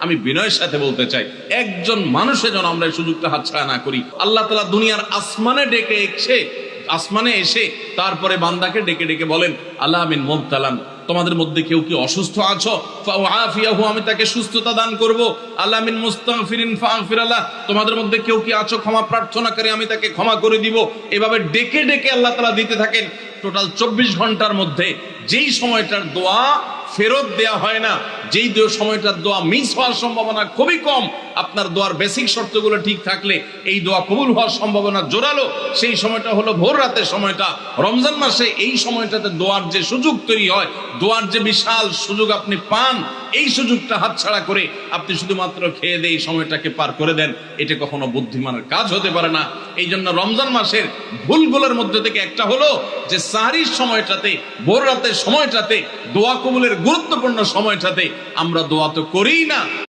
আমি বিনয়ের সাথে বলতে চাই, একজন মানুষের যেন আমরা এই সুযোগটা হাতছাড়া না করি। আল্লাহ তাআলা দুনিয়ার আসমানে এসে তারপরে বান্দাকে ডেকে ডেকে বলেন, আল্লাহ মিন মুবতালান, তোমাদের মধ্যে কেউ কি অসুস্থ আছো, ফাউআফিয়াহু, আমি তাকে সুস্থতা দান করব। আল্লাহ মিন মুস্তাগফিরিন ফাগফির লাহ, তোমাদের মধ্যে কেউ কি আছো ক্ষমা প্রার্থনা করে, আমি তাকে ক্ষমা করে দিব। এভাবে ডেকে ডেকে আল্লাহ তাআলা দিতে থাকেন। টোটাল 24 ঘন্টার মধ্যে যেই সময়টার দোয়া ফেরত দেয়া হয় না, যেই সময়টার দোয়া মিস হওয়ার সম্ভাবনা খুবই কম, আপনার দোয়ার বেসিক শর্তগুলো ঠিক থাকলে এই দোয়া কবুল হওয়ার সম্ভাবনা জোরালো, সেই সময়টা হলো ভোর রাতের সময়টা। রমজান মাসে এই সময়টাতে দোয়ার যে সুযোগ তৈরি হয়, দোয়ার যে বিশাল সুযোগ আপনি পান, এই সুযোগটা হাতছাড়া করে আপনি শুধুমাত্র খেয়ে দিয়ে এই সময়টাকে পার করে দেন, এটা কখনো বুদ্ধিমানের কাজ হতে পারে না। এই জন্য রমজান মাসের ভুলগুলোর মধ্যে থেকে একটা হলো যে সাহরির সময়টাতে, ভোর রাতের সময়টাতে, দোয়া কবুলের গুরুত্বপূর্ণ সময়টাতে আমরা দোয়া তো করিই না।